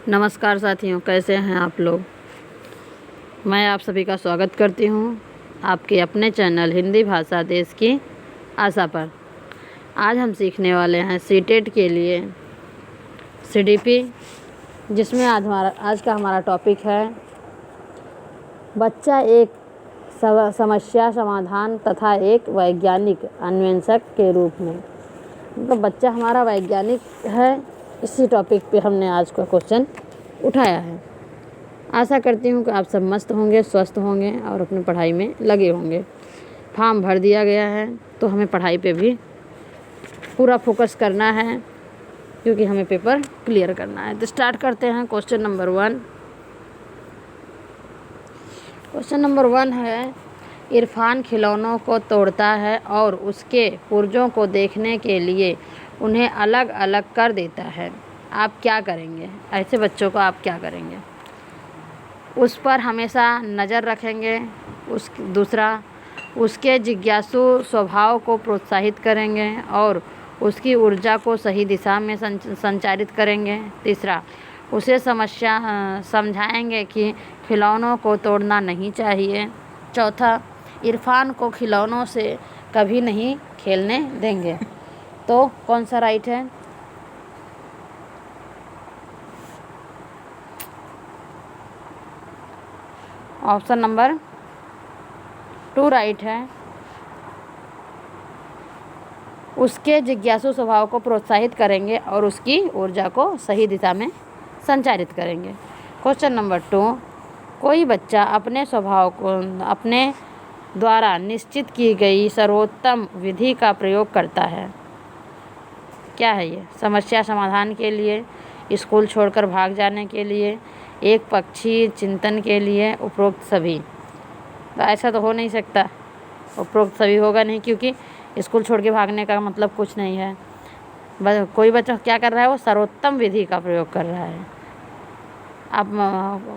नमस्कार साथियों, कैसे हैं आप लोग। मैं आप सभी का स्वागत करती हूं आपके अपने चैनल हिंदी भाषा देश की आशा पर। आज हम सीखने वाले हैं सीटेट के लिए सीडीपी, जिसमें आज का हमारा टॉपिक है बच्चा एक समस्या समाधान तथा एक वैज्ञानिक अन्वेषक के रूप में। मतलब बच्चा हमारा वैज्ञानिक है, इसी टॉपिक पे हमने आज का क्वेश्चन उठाया है। आशा करती हूँ कि आप सब मस्त होंगे, स्वस्थ होंगे और अपनी पढ़ाई में लगे होंगे। फॉर्म भर दिया गया है तो हमें पढ़ाई पे भी पूरा फोकस करना है, क्योंकि हमें पेपर क्लियर करना है। तो स्टार्ट करते हैं क्वेश्चन नंबर 1। क्वेश्चन नंबर 1 है, इरफान खिलौनों को तोड़ता है और उसके पुर्जों को देखने के लिए उन्हें अलग अलग कर देता है। आप क्या करेंगे? ऐसे बच्चों को आप क्या करेंगे? उस पर हमेशा नज़र रखेंगे। दूसरा, उसके जिज्ञासु स्वभाव को प्रोत्साहित करेंगे और उसकी ऊर्जा को सही दिशा में संचारित करेंगे। तीसरा, उसे समस्या समझाएंगे कि खिलौनों को तोड़ना नहीं चाहिए। चौथा, इरफान को खिलौनों से कभी नहीं खेलने देंगे। तो कौन सा राइट है? ऑप्शन नंबर 2 राइट है। उसके जिज्ञासु स्वभाव को प्रोत्साहित करेंगे और उसकी ऊर्जा को सही दिशा में संचारित करेंगे। क्वेश्चन नंबर 2, कोई बच्चा अपने स्वभाव को अपने द्वारा निश्चित की गई सर्वोत्तम विधि का प्रयोग करता है। क्या है ये? समस्या समाधान के लिए, स्कूल छोड़कर भाग जाने के लिए, एक पक्षी चिंतन के लिए, उपरोक्त सभी। तो ऐसा तो हो नहीं सकता, उपरोक्त सभी होगा नहीं, क्योंकि स्कूल छोड़ के भागने का मतलब कुछ नहीं है। कोई बच्चा क्या कर रहा है? वो सर्वोत्तम विधि का प्रयोग कर रहा है। अब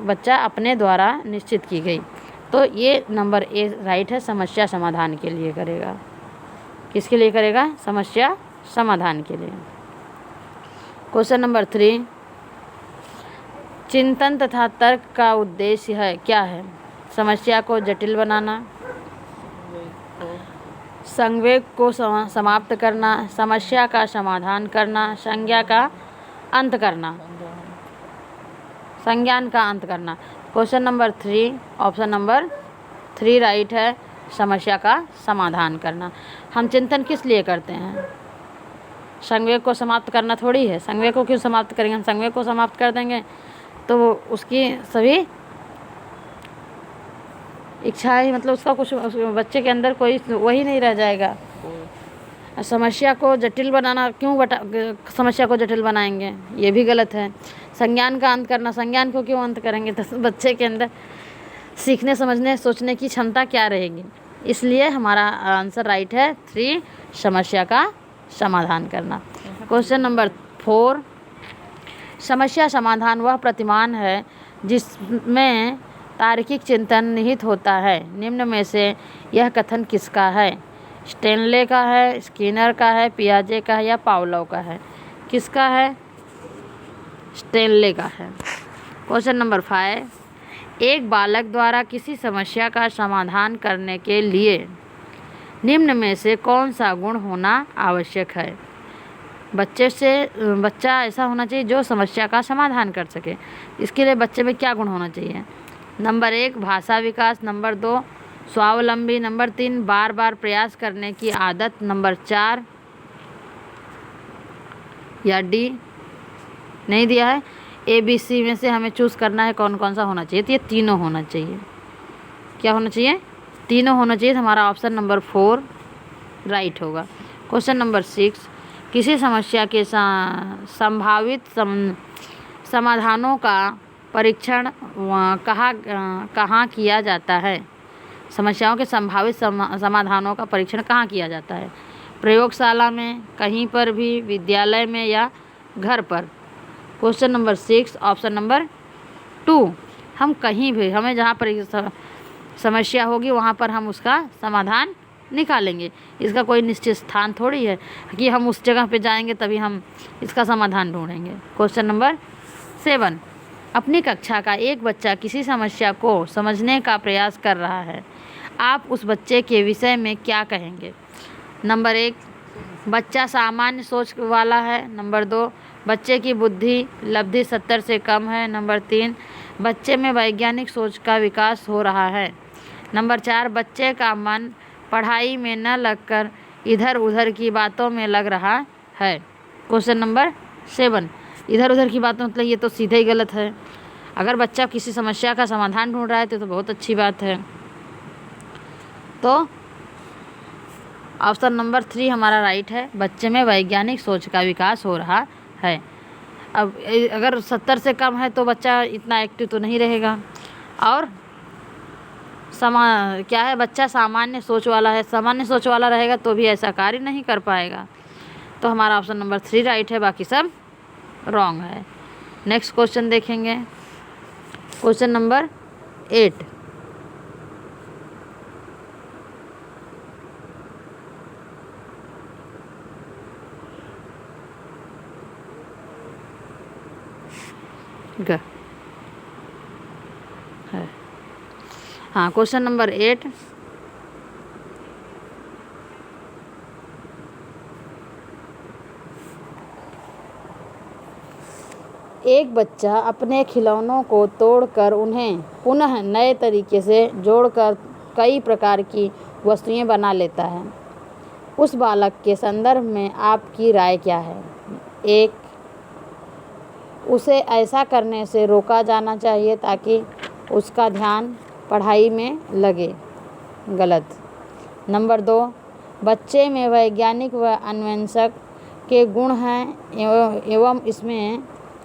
बच्चा अपने द्वारा निश्चित की गई, तो ये नंबर ए राइट है। समस्या समाधान के लिए करेगा। किसके लिए करेगा? समस्या समाधान के लिए। क्वेश्चन नंबर 3, चिंतन तथा तर्क का उद्देश्य है क्या है? समस्या को जटिल बनाना, संवेग को समाप्त करना, समस्या का समाधान करना, संज्ञान का अंत करना। Question number 3, option number 3 right है। समस्या का समाधान करना। हम चिंतन किस लिए करते हैं? संवेग को समाप्त करना थोड़ी है। संवेग को क्यों समाप्त करेंगे? हम संवेग को समाप्त कर देंगे तो उसकी सभी इच्छाएं, मतलब उसका कुछ बच्चे के अंदर कोई वही नहीं रह जाएगा। समस्या को जटिल बनाना, समस्या को जटिल बनाएंगे? ये भी गलत है। संज्ञान का अंत करना, संज्ञान को क्यों अंत करेंगे? तो बच्चे के अंदर सीखने, समझने, सोचने की क्षमता क्या रहेगी? इसलिए हमारा आंसर राइट है 3, समस्या का समाधान करना। क्वेश्चन नंबर 4, समस्या समाधान वह प्रतिमान है जिसमें तार्किक चिंतन निहित होता है। निम्न में से यह कथन किसका है? स्टेनले का है, स्किनर का है, पियाजे का है या पावलोव का है? किसका है? स्टेनले का है। क्वेश्चन नंबर 5, एक बालक द्वारा किसी समस्या का समाधान करने के लिए निम्न में से कौन सा गुण होना आवश्यक है? बच्चा ऐसा होना चाहिए जो समस्या का समाधान कर सके। इसके लिए बच्चे में क्या गुण होना चाहिए? नंबर 1, भाषा विकास। नंबर 2, स्वावलंबी। नंबर 3, बार बार प्रयास करने की आदत। नंबर 4 या डी नहीं दिया है। ABC में से हमें चूज़ करना है कौन कौन सा होना चाहिए। तो ये तीनों होना चाहिए। क्या होना चाहिए? तीनों होना चाहिए। हमारा ऑप्शन नंबर 4 राइट होगा। क्वेश्चन नंबर 6, किसी समस्या के संभावित समाधानों का परीक्षण कहाँ किया जाता है? समस्याओं के संभावित समाधानों का परीक्षण कहाँ किया जाता है? प्रयोगशाला में, कहीं पर भी, विद्यालय में या घर पर? क्वेश्चन नंबर 6, ऑप्शन नंबर 2, हम कहीं भी, हमें जहाँ पर समस्या होगी वहाँ पर हम उसका समाधान निकालेंगे। इसका कोई निश्चित स्थान थोड़ी है कि हम उस जगह पे जाएंगे तभी हम इसका समाधान ढूंढेंगे। क्वेश्चन नंबर 7, अपनी कक्षा का एक बच्चा किसी समस्या को समझने का प्रयास कर रहा है, आप उस बच्चे के विषय में क्या कहेंगे? नंबर 1, बच्चा सामान्य सोच वाला है। नंबर 2, बच्चे की बुद्धि लब्धि 70 से कम है। नंबर 3, बच्चे में वैज्ञानिक सोच का विकास हो रहा है। नंबर 4, बच्चे का मन पढ़ाई में न लगकर इधर उधर की बातों में लग रहा है। क्वेश्चन नंबर 7, इधर उधर की बातों मतलब ये तो सीधे ही गलत है। अगर बच्चा किसी समस्या का समाधान ढूंढ रहा है तो बहुत अच्छी बात है। तो ऑप्शन नंबर 3 हमारा राइट है, बच्चे में वैज्ञानिक सोच का विकास हो रहा है। अब अगर 70 से कम है तो बच्चा इतना एक्टिव तो नहीं रहेगा। और क्या है, बच्चा सामान्य सोच वाला है। सामान्य सोच वाला रहेगा तो भी ऐसा कार्य नहीं कर पाएगा। तो हमारा ऑप्शन नंबर 3 राइट है, बाकी सब रॉन्ग है। नेक्स्ट क्वेश्चन देखेंगे, क्वेश्चन नंबर 8। है हाँ, क्वेश्चन नंबर 8। एक बच्चा अपने खिलौनों को तोड़कर उन्हें पुनः नए तरीके से जोड़कर कई प्रकार की वस्तुएं बना लेता है। उस बालक के संदर्भ में आपकी राय क्या है? 1, उसे ऐसा करने से रोका जाना चाहिए ताकि उसका ध्यान पढ़ाई में लगे। गलत। नंबर 2, बच्चे में वैज्ञानिक व अन्वेषक के गुण हैं एवं इसमें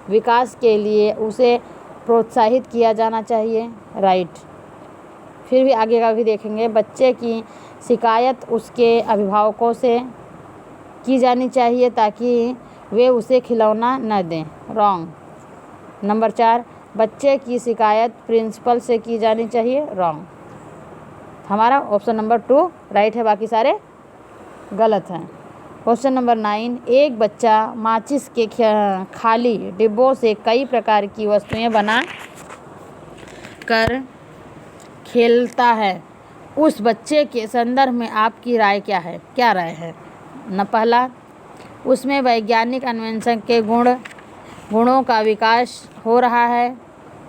विकास के लिए उसे प्रोत्साहित किया जाना चाहिए। राइट। फिर भी आगे का भी देखेंगे, बच्चे की शिकायत उसके अभिभावकों से की जानी चाहिए ताकि वे उसे खिलौना न दें। रॉन्ग। नंबर 4, बच्चे की शिकायत प्रिंसिपल से की जानी चाहिए। रॉन्ग। हमारा ऑप्शन नंबर 2 राइट है, बाकी सारे गलत हैं। क्वेश्चन नंबर 9, एक बच्चा माचिस के खाली डिब्बों से कई प्रकार की वस्तुएं बना कर खेलता है। उस बच्चे के संदर्भ में आपकी राय क्या है? क्या राय है? पहला, उसमें वैज्ञानिक अन्वेषण के गुणों का विकास हो रहा है।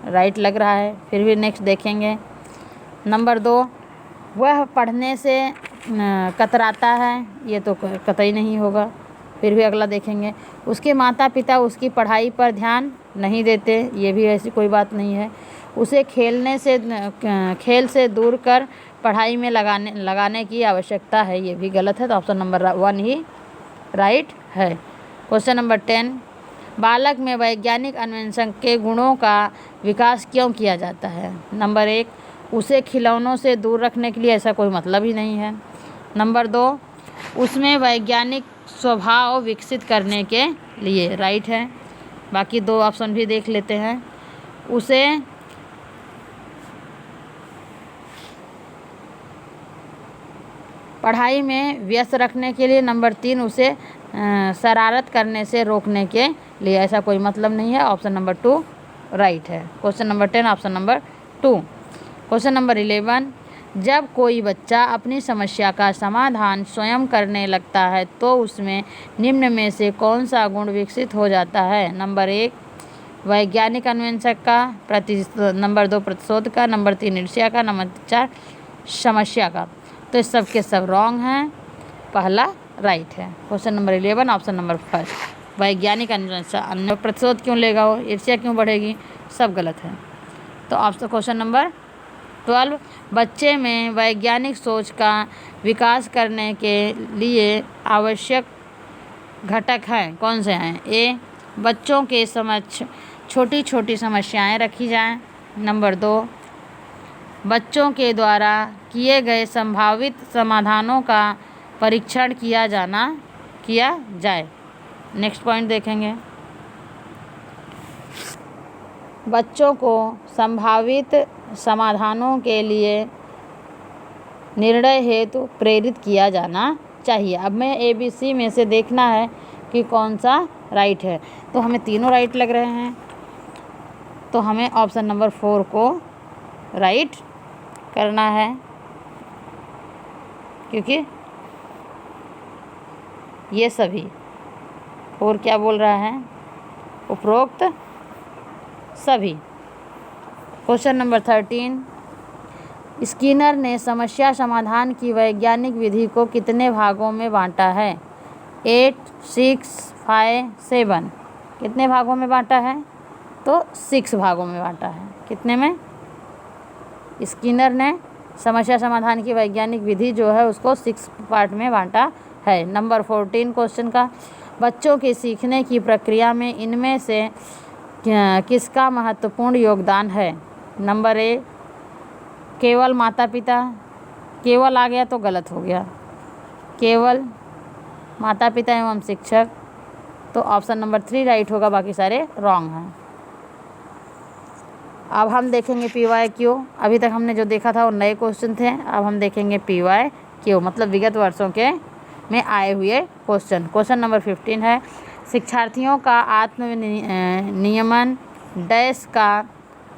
राइट लग रहा है। फिर भी नेक्स्ट देखेंगे। नंबर 2, वह पढ़ने से कतराता है। ये तो कतई नहीं होगा। फिर भी अगला देखेंगे, उसके माता पिता उसकी पढ़ाई पर ध्यान नहीं देते। ये भी ऐसी कोई बात नहीं है। उसे खेल से दूर कर पढ़ाई में लगाने की आवश्यकता है। ये भी गलत है। तो ऑप्शन नंबर 1 ही राइट है। क्वेश्चन नंबर 10, बालक में वैज्ञानिक अन्वेषण के गुणों का विकास क्यों किया जाता है? नंबर 1, उसे खिलौनों से दूर रखने के लिए, ऐसा कोई मतलब ही नहीं है। नंबर 2, उसमें वैज्ञानिक स्वभाव विकसित करने के लिए। राइट है। बाकी 2 ऑप्शन भी देख लेते हैं। उसे पढ़ाई में व्यस्त रखने के लिए। नंबर 3, उसे शरारत करने से रोकने के लिए। ऐसा कोई मतलब नहीं है। ऑप्शन नंबर 2 राइट है। Question number 10 option number 2। Question number 11, जब कोई बच्चा अपनी समस्या का समाधान स्वयं करने लगता है तो उसमें निम्न में से कौन सा गुण विकसित हो जाता है? नंबर 1, वैज्ञानिक अन्वेषक का। नंबर 2, प्रतिशोध का। नंबर 3, ईर्ष्या का। नंबर 4, समस्या का। तो इस सब के सब रॉन्ग हैं। पहला राइट है। क्वेश्चन नंबर 11 ऑप्शन नंबर 1, वैज्ञानिक अन्वेषण। प्रतिशोध क्यों लेगा वो? ईर्ष्या क्यों बढ़ेगी? सब गलत है। तो ऑप्शन क्वेश्चन नंबर 12, बच्चे में वैज्ञानिक सोच का विकास करने के लिए आवश्यक घटक हैं। कौन से हैं? ए, बच्चों के समक्ष छोटी छोटी समस्याएं रखी जाएं। नंबर 2, बच्चों के द्वारा किए गए संभावित समाधानों का परीक्षण किया जाए। नेक्स्ट पॉइंट देखेंगे, बच्चों को संभावित समाधानों के लिए निर्णय हेतु प्रेरित किया जाना चाहिए। अब मैं ABC में से देखना है कि कौन सा राइट है। तो हमें तीनों राइट लग रहे हैं। तो हमें ऑप्शन नंबर 4 को राइट करना है, क्योंकि ये सभी 4 क्या बोल रहा है, उपरोक्त सभी। क्वेश्चन नंबर 13, स्किनर ने समस्या समाधान की वैज्ञानिक विधि को कितने भागों में बांटा है? 8, 6, 5, 7। कितने भागों में बांटा है? तो 6 भागों में बांटा है। कितने में? स्किनर ने समस्या समाधान की वैज्ञानिक विधि जो है उसको 6 पार्ट में बांटा है। नंबर 14 क्वेश्चन का, बच्चों के सीखने की प्रक्रिया में इनमें से किसका महत्वपूर्ण योगदान है? नंबर ए, केवल माता पिता। केवल आ गया तो गलत हो गया, केवल माता पिता एवं शिक्षक, तो ऑप्शन नंबर 3 राइट होगा, बाकी सारे रॉन्ग हैं। अब हम देखेंगे PYQ। अभी तक हमने जो देखा था वो नए क्वेश्चन थे, अब हम देखेंगे PYQ, मतलब विगत वर्षों के में आए हुए क्वेश्चन। क्वेश्चन नंबर 15 है, शिक्षार्थियों का आत्म नियमन डैश का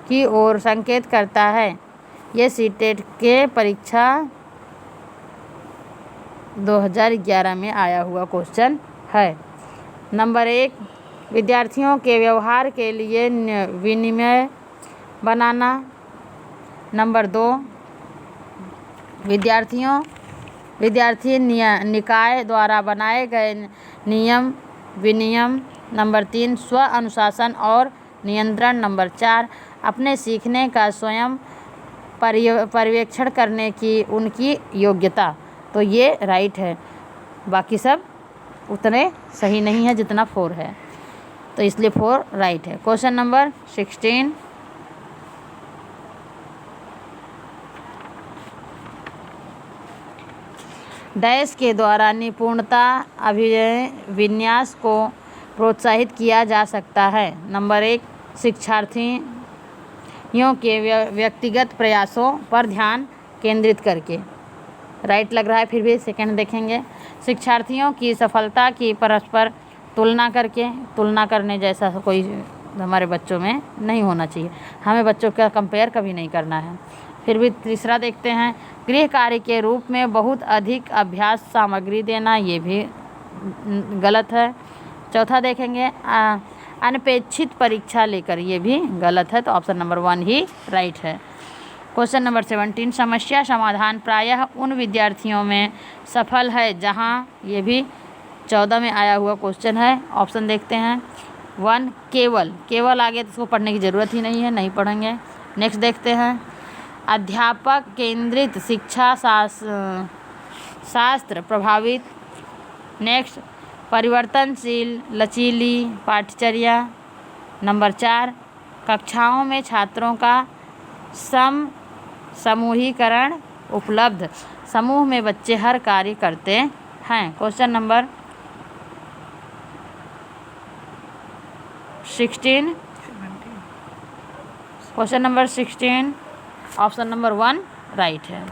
की ओर संकेत करता है। ये सीटेट के परीक्षा 2011 में आया हुआ क्वेश्चन है। नंबर 1, विद्यार्थियों के व्यवहार के लिए विनिमय बनाना। नंबर 2, विद्यार्थी निकाय द्वारा बनाए गए नियम विनियम। नंबर 3, स्व अनुशासन और नियंत्रण। नंबर 4, अपने सीखने का स्वयं पर्यवेक्षण करने की उनकी योग्यता। तो ये राइट है, बाकी सब उतने सही नहीं है जितना 4 है, तो इसलिए 4 राइट है। क्वेश्चन नंबर 16, डैश के द्वारा निपुणता अभिविन्यास को प्रोत्साहित किया जा सकता है। नंबर 1, शिक्षार्थियों के व्यक्तिगत प्रयासों पर ध्यान केंद्रित करके। राइट लग रहा है, फिर भी सेकंड देखेंगे। शिक्षार्थियों की सफलता की परस्पर तुलना करके। तुलना करने जैसा कोई हमारे बच्चों में नहीं होना चाहिए, हमें बच्चों का कंपेयर कभी नहीं करना है। फिर भी तीसरा देखते हैं, गृह कार्य के रूप में बहुत अधिक अभ्यास सामग्री देना, ये भी गलत है। चौथा देखेंगे, अनपेक्षित परीक्षा लेकर, ये भी गलत है, तो ऑप्शन नंबर 1 ही राइट है। क्वेश्चन नंबर 17, समस्या समाधान प्रायः उन विद्यार्थियों में सफल है जहां, ये भी 14 में आया हुआ क्वेश्चन है। ऑप्शन देखते हैं। 1, केवल आगे तो इसको पढ़ने की ज़रूरत ही नहीं है, नहीं पढ़ेंगे। नेक्स्ट देखते हैं, अध्यापक केंद्रित शिक्षा शास्त्र प्रभावित। नेक्स्ट, परिवर्तनशील लचीली पाठ्यचर्या। नंबर 4, कक्षाओं में छात्रों का समूहीकरण उपलब्ध। समूह में बच्चे हर कार्य करते हैं। Question number 16, question number 16 option number 1 right है,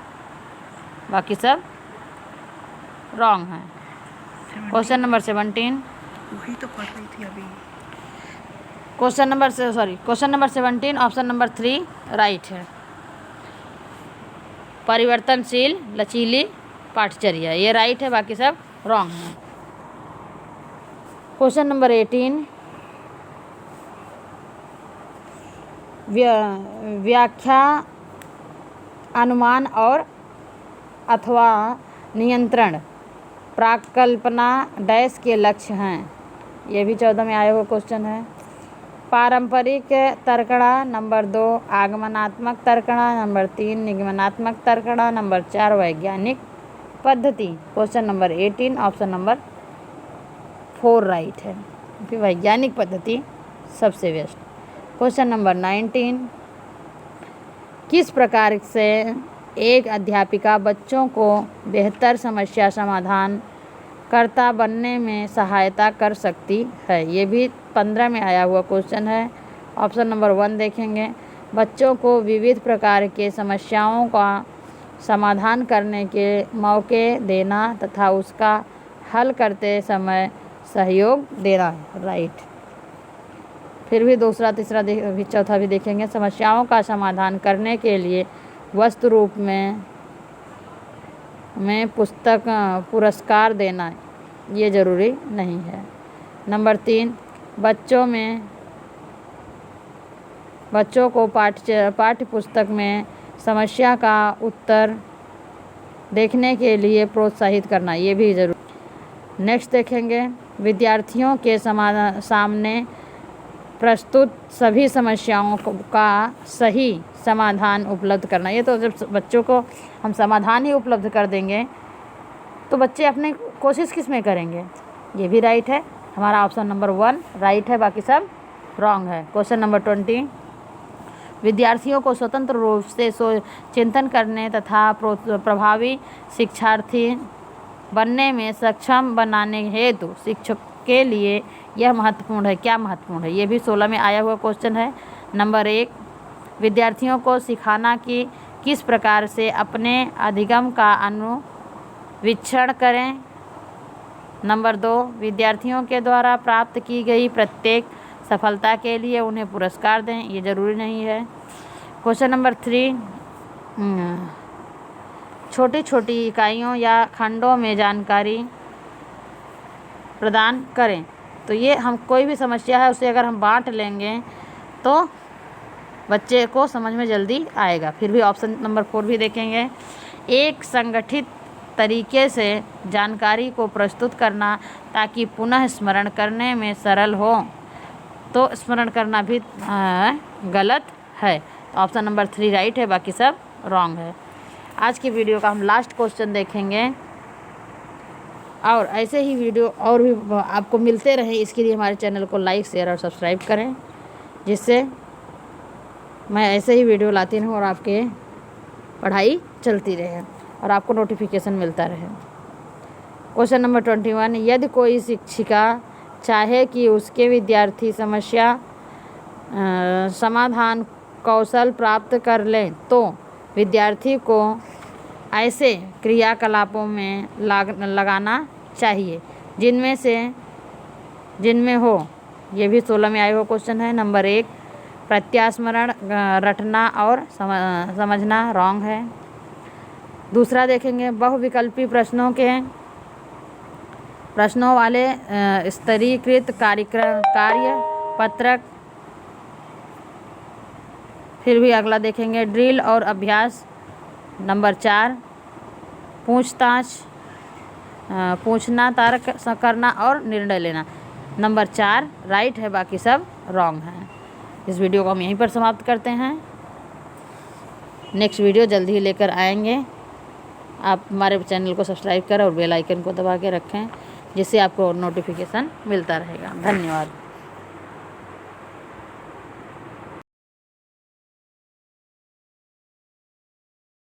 बाकी सब रॉन्ग है। क्वेश्चन नंबर 17, वही तो पढ़ रही थी अभी। Question number 17 option number 3 right है, परिवर्तनशील लचीली पाठ्यचर्या, ये राइट है, बाकी सब रॉन्ग है। क्वेश्चन नंबर 18, व्याख्या अनुमान और अथवा नियंत्रण प्राकल्पना डैश के लक्ष्य हैं, ये भी 14 में आया हुआ क्वेश्चन है। पारंपरिक तर्कणा। नंबर 2, आगमनात्मक तर्कणा। नंबर 3, निगमनात्मक तर्कणा। नंबर 4, वैज्ञानिक पद्धति। Question number 18 option number 4 right है, क्योंकि वैज्ञानिक पद्धति सबसे बेस्ट। क्वेश्चन नंबर 19, किस प्रकार से एक अध्यापिका बच्चों को बेहतर समस्या समाधान कर्ता बनने में सहायता कर सकती है, ये भी 15 में आया हुआ क्वेश्चन है। ऑप्शन नंबर 1 देखेंगे, बच्चों को विविध प्रकार के समस्याओं का समाधान करने के मौके देना तथा उसका हल करते समय सहयोग देना, राइट। फिर भी दूसरा तीसरा भी चौथा भी देखेंगे। समस्याओं का समाधान करने के लिए वस्तु रूप में पुस्तक पुरस्कार देना ये ज़रूरी नहीं है। नंबर 3, बच्चों को पाठ्य पुस्तक में समस्या का उत्तर देखने के लिए प्रोत्साहित करना ये भी ज़रूरी। नेक्स्ट देखेंगे, विद्यार्थियों के सामने प्रस्तुत सभी समस्याओं का सही समाधान उपलब्ध करना। ये तो जब बच्चों को हम समाधान ही उपलब्ध कर देंगे तो बच्चे अपने कोशिश किस में करेंगे। ये भी राइट है, हमारा ऑप्शन नंबर 1 राइट है, बाकी सब रॉन्ग है। क्वेश्चन नंबर 20, विद्यार्थियों को स्वतंत्र रूप से चिंतन करने तथा प्रभावी शिक्षार्थी बनने में सक्षम बनाने हेतु शिक्षक के लिए यह महत्वपूर्ण है। क्या महत्वपूर्ण है? ये भी 16 में आया हुआ क्वेश्चन है। नंबर 1, विद्यार्थियों को सिखाना कि किस प्रकार से अपने अधिगम का अनुवीक्षण करें। नंबर 2, विद्यार्थियों के द्वारा प्राप्त की गई प्रत्येक सफलता के लिए उन्हें पुरस्कार दें। ये ज़रूरी नहीं है। क्वेश्चन नंबर 3, छोटी छोटी इकाइयों या खंडों में जानकारी प्रदान करें। तो ये हम कोई भी समस्या है उसे अगर हम बांट लेंगे तो बच्चे को समझ में जल्दी आएगा। फिर भी ऑप्शन नंबर 4 भी देखेंगे, एक संगठित तरीके से जानकारी को प्रस्तुत करना ताकि पुनः स्मरण करने में सरल हो। तो स्मरण करना भी गलत है। ऑप्शन नंबर 3 राइट है, बाकी सब रॉन्ग है। आज की वीडियो का हम लास्ट क्वेश्चन देखेंगे और ऐसे ही वीडियो और भी आपको मिलते रहे, इसके लिए हमारे चैनल को लाइक शेयर और सब्सक्राइब करें, जिससे मैं ऐसे ही वीडियो लाती रहूँ और आपके पढ़ाई चलती रहे और आपको नोटिफिकेशन मिलता रहे। क्वेश्चन नंबर 21, यदि कोई शिक्षिका चाहे कि उसके विद्यार्थी समस्या समाधान कौशल प्राप्त कर लें तो विद्यार्थी को ऐसे क्रियाकलापों में लगाना चाहिए जिनमें हो, ये भी 16 में आया हुआ क्वेश्चन है। नंबर 1, प्रत्यास्मरण रटना और समझना रॉन्ग है। दूसरा देखेंगे, बहुविकल्पी प्रश्नों वाले स्तरीकृत कार्य पत्रक। फिर भी अगला देखेंगे, ड्रिल और अभ्यास। नंबर 4, पूछना, तर्क करना और निर्णय लेना। नंबर 4 राइट है, बाकी सब रॉन्ग है। इस वीडियो को हम यहीं पर समाप्त करते हैं। नेक्स्ट वीडियो जल्दी ही लेकर आएंगे। आप हमारे चैनल को सब्सक्राइब करें और बेल आइकन को दबा के रखें, जिससे आपको नोटिफिकेशन मिलता रहेगा। धन्यवाद।